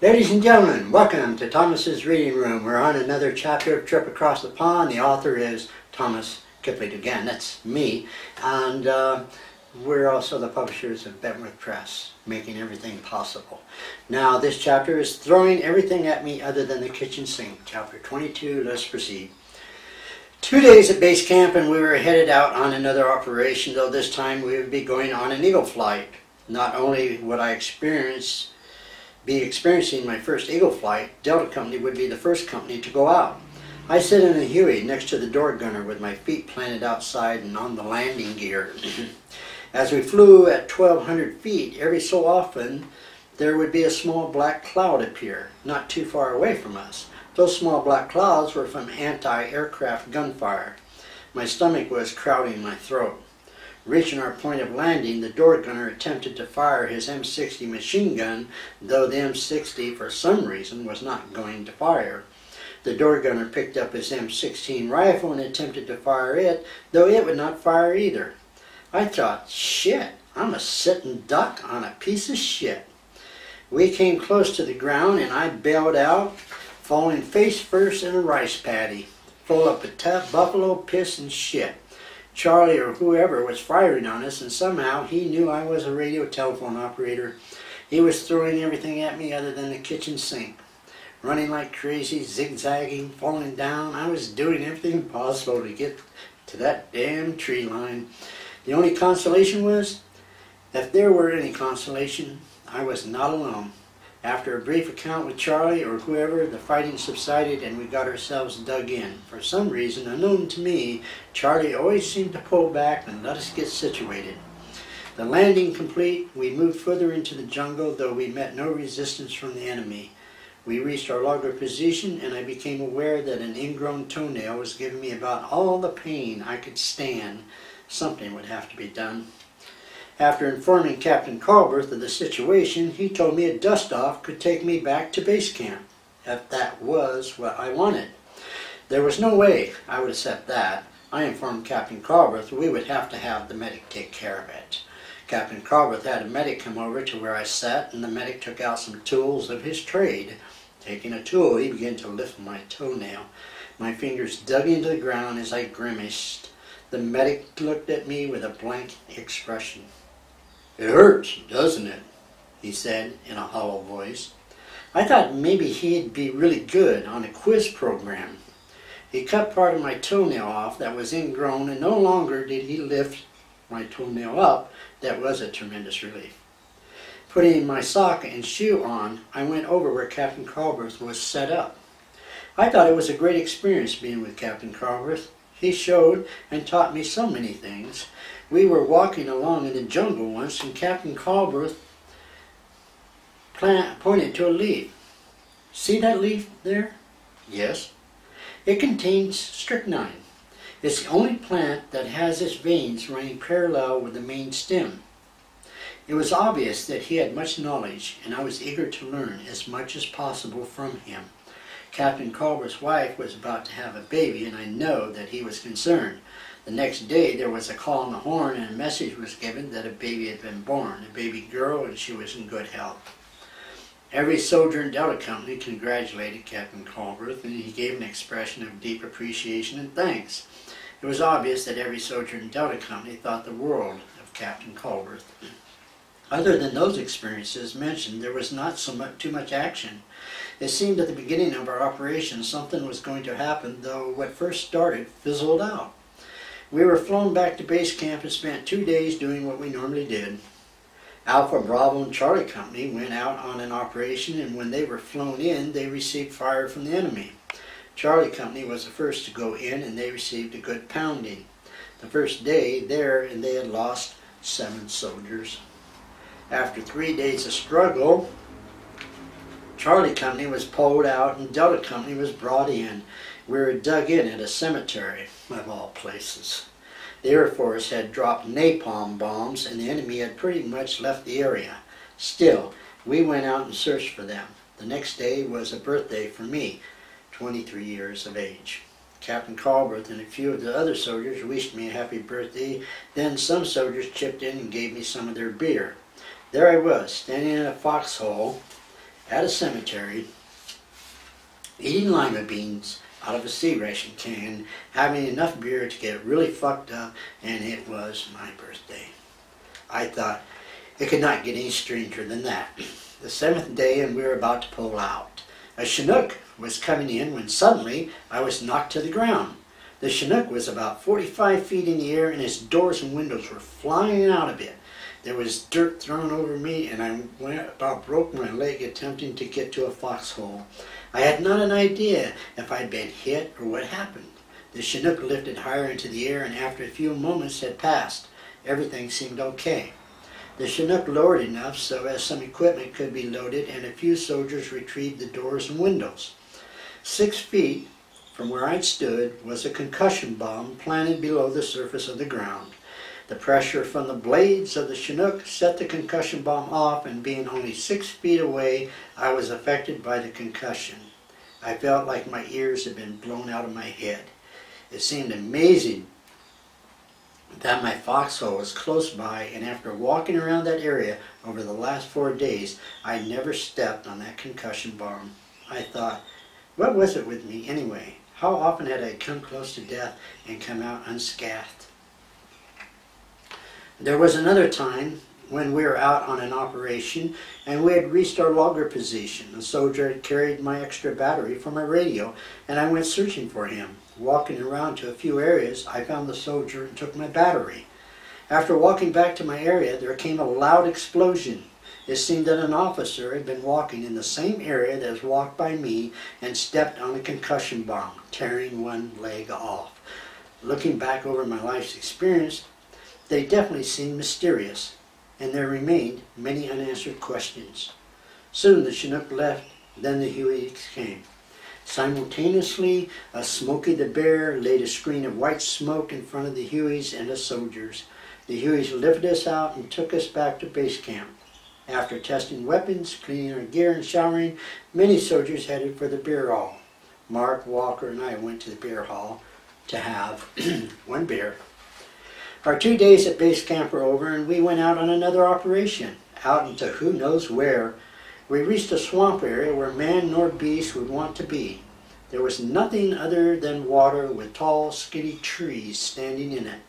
Ladies and gentlemen, welcome to Thomas's Reading Room. We're on another chapter of Trip Across the Pond. The author is Thomas Chptr again, that's me. And we're also the publishers of Bentworth Press, making everything possible. Now this chapter is throwing everything at me other than the kitchen sink. Chapter 22, let's proceed. 2 days at base camp and we were headed out on another operation, though this time we would be going on an eagle flight. Not only would I be experiencing my first eagle flight, Delta Company would be the first company to go out. I sit in a Huey next to the door gunner with my feet planted outside and on the landing gear. As we flew at 1,200 feet, every so often there would be a small black cloud appear, not too far away from us. Those small black clouds were from anti-aircraft gunfire. My stomach was crowding my throat. Reaching our point of landing, the door gunner attempted to fire his M60 machine gun, though the M60 for some reason was not going to fire. The door gunner picked up his M16 rifle and attempted to fire it, though it would not fire either. I thought, shit, I'm a sitting duck on a piece of shit. We came close to the ground and I bailed out, falling face first in a rice paddy, full of buffalo piss and shit. Charlie or whoever was firing on us, and somehow he knew I was a radio telephone operator. He was throwing everything at me other than the kitchen sink. Running like crazy, zigzagging, falling down, I was doing everything possible to get to that damn tree line. The only consolation was, if there were any consolation, I was not alone. After a brief account with Charlie or whoever, the fighting subsided and we got ourselves dug in. For some reason unknown to me, Charlie always seemed to pull back and let us get situated. The landing complete, we moved further into the jungle, though we met no resistance from the enemy. We reached our logger position and I became aware that an ingrown toenail was giving me about all the pain I could stand. Something would have to be done. After informing Captain Colberth of the situation, he told me a dust-off could take me back to base camp, if that was what I wanted. There was no way I would accept that. I informed Captain Colberth we would have to have the medic take care of it. Captain Colberth had a medic come over to where I sat, and the medic took out some tools of his trade. Taking a tool, he began to lift my toenail. My fingers dug into the ground as I grimaced. The medic looked at me with a blank expression. "It hurts, doesn't it?" he said in a hollow voice. I thought maybe he'd be really good on a quiz program. He cut part of my toenail off that was ingrown, and no longer did he lift my toenail up. That was a tremendous relief. Putting my sock and shoe on, I went over where Captain Colberth was set up. I thought it was a great experience being with Captain Colberth. He showed and taught me so many things. We were walking along in the jungle once and Captain Colberth pointed to a leaf. "See that leaf there?" "Yes." "It contains strychnine. It's the only plant that has its veins running parallel with the main stem." It was obvious that he had much knowledge, and I was eager to learn as much as possible from him. Captain Colberth's wife was about to have a baby, and I know that he was concerned. The next day there was a call on the horn and a message was given that a baby had been born, a baby girl, and she was in good health. Every soldier in Delta Company congratulated Captain Colberth, and he gave an expression of deep appreciation and thanks. It was obvious that every soldier in Delta Company thought the world of Captain Colberth. Other than those experiences mentioned, there was not too much action. It seemed at the beginning of our operation something was going to happen, though what first started fizzled out. We were flown back to base camp and spent 2 days doing what we normally did. Alpha, Bravo, and Charlie Company went out on an operation, and when they were flown in, they received fire from the enemy. Charlie Company was the first to go in, and they received a good pounding. The first day there, and they had lost 7 soldiers. After 3 days of struggle, Charlie Company was pulled out and Delta Company was brought in. We were dug in at a cemetery, of all places. The Air Force had dropped napalm bombs and the enemy had pretty much left the area. Still, we went out and searched for them. The next day was a birthday for me, 23 years of age. Captain Colberth and a few of the other soldiers wished me a happy birthday. Then some soldiers chipped in and gave me some of their beer. There I was, standing in a foxhole at a cemetery, eating lima beans out of a sea ration can, having enough beer to get really fucked up, and it was my birthday. I thought it could not get any stranger than that. The seventh day, and we were about to pull out. A Chinook was coming in when suddenly I was knocked to the ground. The Chinook was about 45 feet in the air, and its doors and windows were flying out of it. There was dirt thrown over me, and I about broke my leg attempting to get to a foxhole. I had not an idea if I'd been hit or what happened. The Chinook lifted higher into the air, and after a few moments had passed, everything seemed okay. The Chinook lowered enough so as some equipment could be loaded, and a few soldiers retrieved the doors and windows. 6 feet from where I'd stood was a concussion bomb planted below the surface of the ground. The pressure from the blades of the Chinook set the concussion bomb off, and being only 6 feet away, I was affected by the concussion. I felt like my ears had been blown out of my head. It seemed amazing that my foxhole was close by, and after walking around that area over the last 4 days, I never stepped on that concussion bomb. I thought, what was it with me anyway? How often had I come close to death and come out unscathed? There was another time when we were out on an operation and we had reached our logger position. A soldier had carried my extra battery for my radio, and I went searching for him. Walking around to a few areas, I found the soldier and took my battery. After walking back to my area, there came a loud explosion. It seemed that an officer had been walking in the same area that was walked by me and stepped on a concussion bomb, tearing one leg off. Looking back over my life's experience, they definitely seemed mysterious, and there remained many unanswered questions. Soon the Chinook left, then the Hueys came. Simultaneously, a Smokey the Bear laid a screen of white smoke in front of the Hueys and the soldiers. The Hueys lifted us out and took us back to base camp. After testing weapons, cleaning our gear, and showering, many soldiers headed for the beer hall. Mark, Walker, and I went to the beer hall to have one beer. Our 2 days at base camp were over, and we went out on another operation, out into who knows where. We reached a swamp area where man nor beast would want to be. There was nothing other than water with tall, skinny trees standing in it.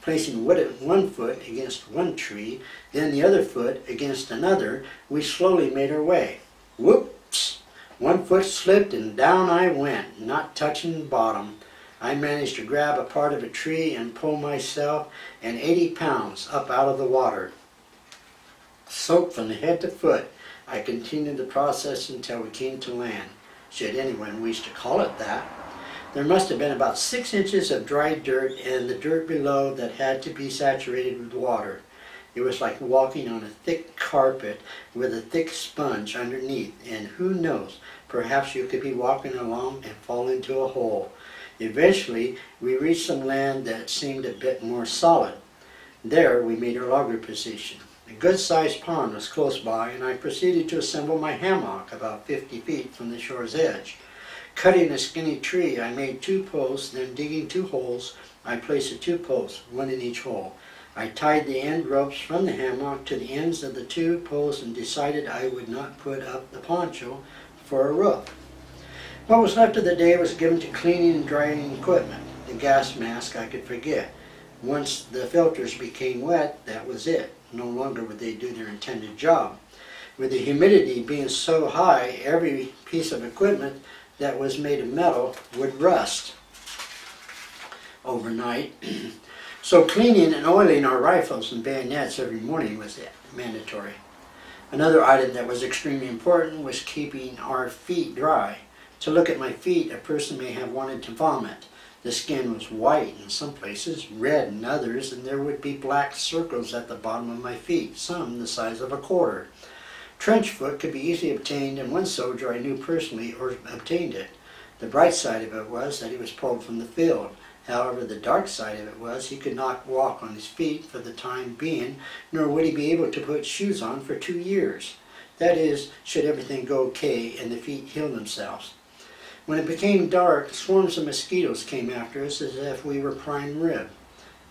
Placing one foot against one tree, then the other foot against another, we slowly made our way. Whoops! One foot slipped and down I went, not touching the bottom. I managed to grab a part of a tree and pull myself and 80 pounds up out of the water. Soaked from head to foot, I continued the process until we came to land, should anyone wish to call it that. There must have been about 6 inches of dry dirt and the dirt below that had to be saturated with water. It was like walking on a thick carpet with a thick sponge underneath, and who knows, perhaps you could be walking along and fall into a hole. Eventually, we reached some land that seemed a bit more solid. There, we made our logger position. A good-sized pond was close by, and I proceeded to assemble my hammock about 50 feet from the shore's edge. Cutting a skinny tree, I made 2 posts, then digging 2 holes, I placed the 2 posts, one in each hole. I tied the end ropes from the hammock to the ends of the 2 posts and decided I would not put up the poncho for a roof. What was left of the day was given to cleaning and drying equipment. The gas mask I could forget. Once the filters became wet, that was it. No longer would they do their intended job. With the humidity being so high, every piece of equipment that was made of metal would rust overnight. So cleaning and oiling our rifles and bayonets every morning was mandatory. Another item that was extremely important was keeping our feet dry. To look at my feet, a person may have wanted to vomit. The skin was white in some places, red in others, and there would be black circles at the bottom of my feet, some the size of a quarter. Trench foot could be easily obtained, and one soldier I knew personally obtained it. The bright side of it was that he was pulled from the field. However, the dark side of it was he could not walk on his feet for the time being, nor would he be able to put shoes on for 2 years. That is, should everything go okay and the feet heal themselves. When it became dark, swarms of mosquitoes came after us as if we were prime rib.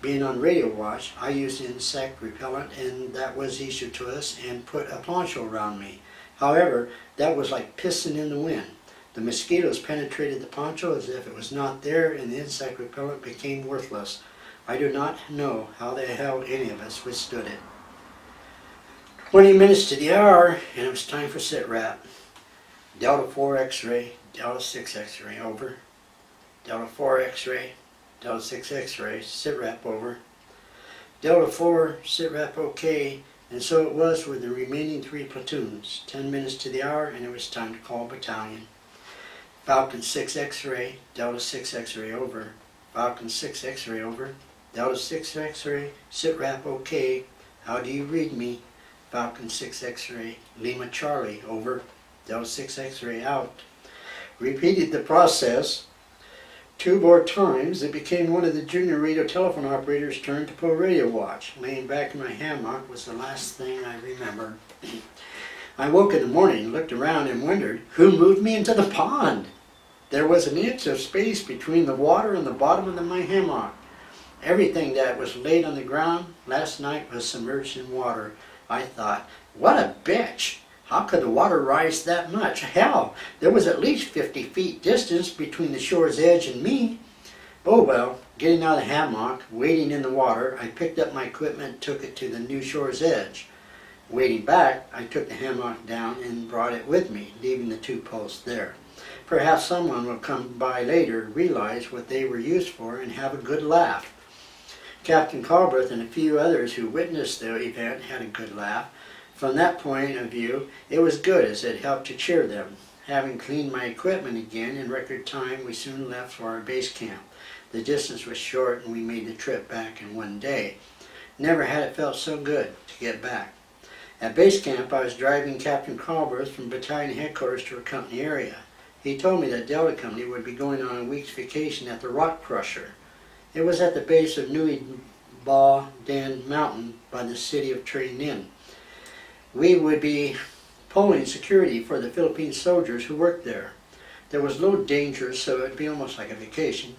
Being on radio watch, I used insect repellent, and that was issued to us, and put a poncho around me. However, that was like pissing in the wind. The mosquitoes penetrated the poncho as if it was not there, and the insect repellent became worthless. I do not know how the hell any of us withstood it. 20 minutes to the hour, and it was time for sit rep. Delta 4 X-ray, Delta 6 X-ray, over. Delta 4 X-ray, Delta 6 X-ray, sit rep, over. Delta 4, sit rep, okay. And so it was with the remaining 3 platoons. 10 minutes to the hour, and it was time to call battalion. Falcon 6 X-ray, Delta 6 X-ray, over. Falcon 6 X-ray, over. Delta 6 X-ray, sit rep, okay. How do you read me? Falcon 6 X-ray, Lima Charlie, over. Delta 6 X-ray, out. Repeated the process 2 more times. It became one of the junior radio telephone operators' turn to pull radio watch. Laying back in my hammock was the last thing I remembered. I woke in the morning, looked around, and wondered who moved me into the pond. There was an inch of space between the water and the bottom of my hammock. Everything that was laid on the ground last night was submerged in water. I thought, what a bitch! How could the water rise that much? Hell, there was at least 50 feet distance between the shore's edge and me. Oh well, getting out of the hammock, wading in the water, I picked up my equipment and took it to the new shore's edge. Wading back, I took the hammock down and brought it with me, leaving the 2 posts there. Perhaps someone will come by later, realize what they were used for, and have a good laugh. Captain Calberth and a few others who witnessed the event had a good laugh. From that point of view, it was good, as it helped to cheer them. Having cleaned my equipment again in record time, we soon left for our base camp. The distance was short, and we made the trip back in 1 day. Never had it felt so good to get back. At base camp, I was driving Captain Calberth from battalion headquarters to a company area. He told me that Delta Company would be going on a week's vacation at the Rock Crusher. It was at the base of Nui Ba Dan Mountain by the city of Tre Ninh. We would be polling security for the Philippine soldiers who worked there. There was no danger, so it would be almost like a vacation.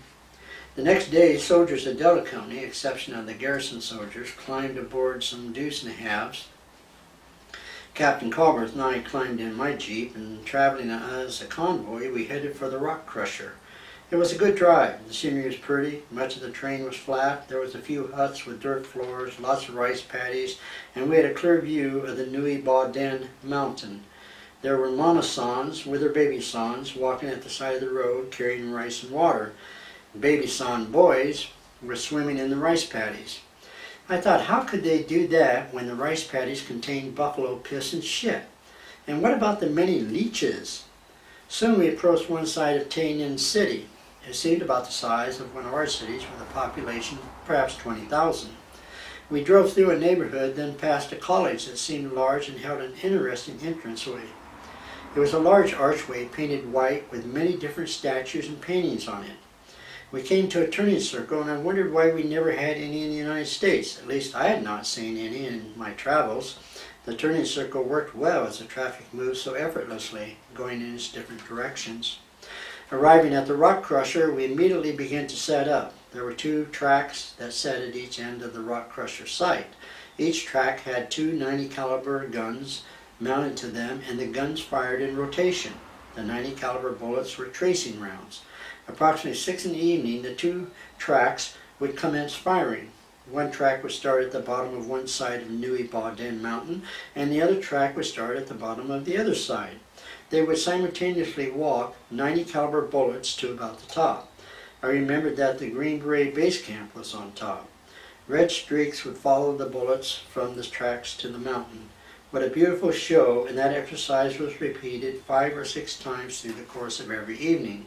The next day, soldiers of Delta Company, exception of the garrison soldiers, climbed aboard some deuce and a halves. Captain Calberth and I climbed in my Jeep, and traveling as a convoy, we headed for the Rock Crusher. It was a good drive. The scenery was pretty. Much of the terrain was flat. There was a few huts with dirt floors, lots of rice paddies, and we had a clear view of the Nui Ba Dan Mountain. There were mama sons with their baby sons walking at the side of the road carrying rice and water. The baby son boys were swimming in the rice paddies. I thought, how could they do that when the rice paddies contained buffalo piss and shit? And what about the many leeches? Soon we approached one side of Tre Ninh City. It seemed about the size of one of our cities with a population of perhaps 20,000. We drove through a neighborhood, then passed a college that seemed large and held an interesting entranceway. It was a large archway painted white with many different statues and paintings on it. We came to a turning circle, and I wondered why we never had any in the United States. At least I had not seen any in my travels. The turning circle worked well as the traffic moved so effortlessly, going in its different directions. Arriving at the Rock Crusher, we immediately began to set up. There were 2 tracks that sat at each end of the Rock Crusher site. Each track had 2 90 caliber guns mounted to them, and the guns fired in rotation. The 90 caliber bullets were tracing rounds. Approximately 6 in the evening, the 2 tracks would commence firing. One track would start at the bottom of one side of Nui Ba Dan Mountain, and the other track would start at the bottom of the other side. They would simultaneously walk 90 caliber bullets to about the top. I remembered that the Green Beret base camp was on top. Red streaks would follow the bullets from the tracks to the mountain. What a beautiful show, and that exercise was repeated 5 or 6 times through the course of every evening.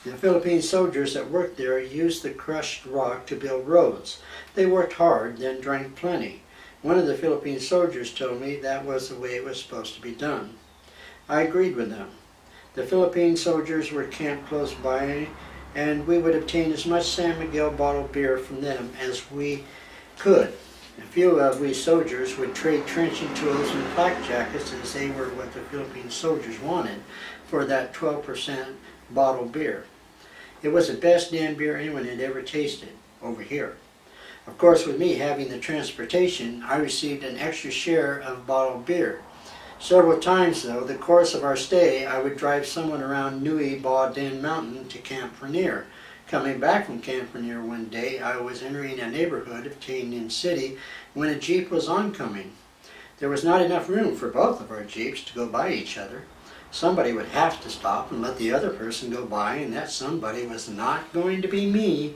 The Philippine soldiers that worked there used the crushed rock to build roads. They worked hard, then drank plenty. One of the Philippine soldiers told me that was the way it was supposed to be done. I agreed with them. The Philippine soldiers were camped close by, and we would obtain as much San Miguel bottled beer from them as we could. A few of we soldiers would trade trenching tools and flak jackets, as they were what the Philippine soldiers wanted, for that 12% bottled beer. It was the best damn beer anyone had ever tasted over here. Of course, with me having the transportation, I received an extra share of bottled beer. Several times, though, the course of our stay, I would drive someone around Nui Ba Den Mountain to Camp Rainier. Coming back from Camp Rainier one day, I was entering a neighborhood of Tainan City when a Jeep was oncoming. There was not enough room for both of our Jeeps to go by each other. Somebody would have to stop and let the other person go by, and that somebody was not going to be me.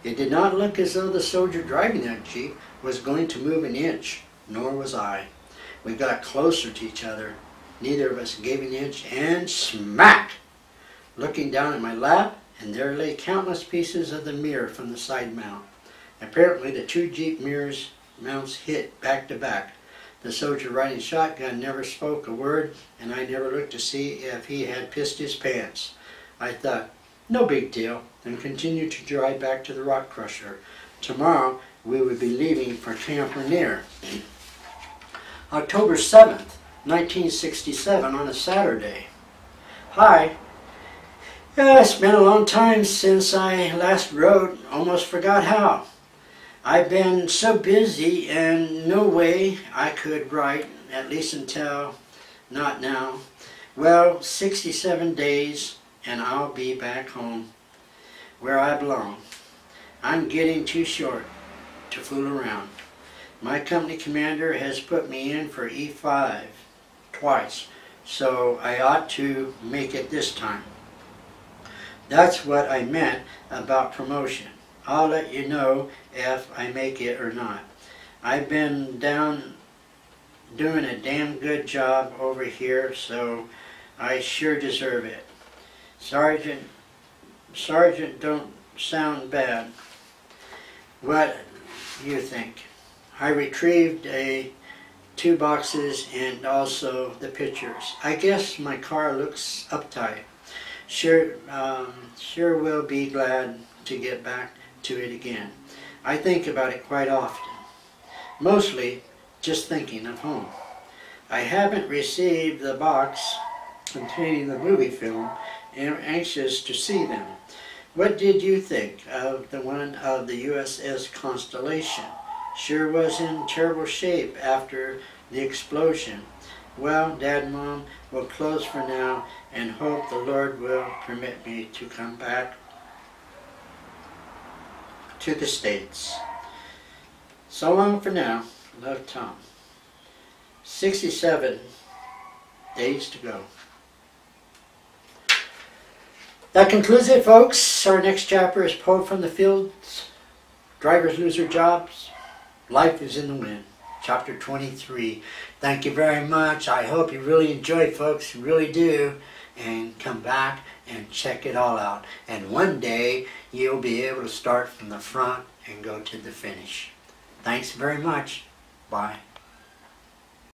It did not look as though the soldier driving that Jeep was going to move an inch, nor was I. We got closer to each other. Neither of us gave an inch, and smack! Looking down at my lap, and there lay countless pieces of the mirror from the side mount. Apparently the two Jeep mirrors mounts hit back to back. The soldier riding shotgun never spoke a word, and I never looked to see if he had pissed his pants. I thought, no big deal, and continued to drive back to the rock crusher. Tomorrow we would be leaving for Camp Rainier. October 7th, 1967, on a Saturday. Hi. It's been a long time since I last wrote, almost forgot how. I've been so busy and no way I could write, at least until not now. Well, 67 days and I'll be back home where I belong. I'm getting too short to fool around. My company commander has put me in for E5 twice, so I ought to make it this time. That's what I meant about promotion. I'll let you know if I make it or not. I've been down doing a damn good job over here, so I sure deserve it. Sergeant don't sound bad. What do you think? I retrieved two boxes and also the pictures. I guess my car looks uptight. Sure will be glad to get back to it again. I think about it quite often. Mostly just thinking of home. I haven't received the box containing the movie film and am anxious to see them. What did you think of the one of the USS Constellation? Sure was in terrible shape after the explosion. Well, Dad and Mom will close for now and hope the Lord will permit me to come back to the States. So long for now. Love, Tom. 67 days to go. That concludes it, folks. Our next chapter is Poet from the Fields. Drivers lose their jobs. Life is in the wind. Chapter 23. Thank you very much. I hope you really enjoyed, folks. You really do. And come back and check it all out. And one day you'll be able to start from the front and go to the finish. Thanks very much. Bye.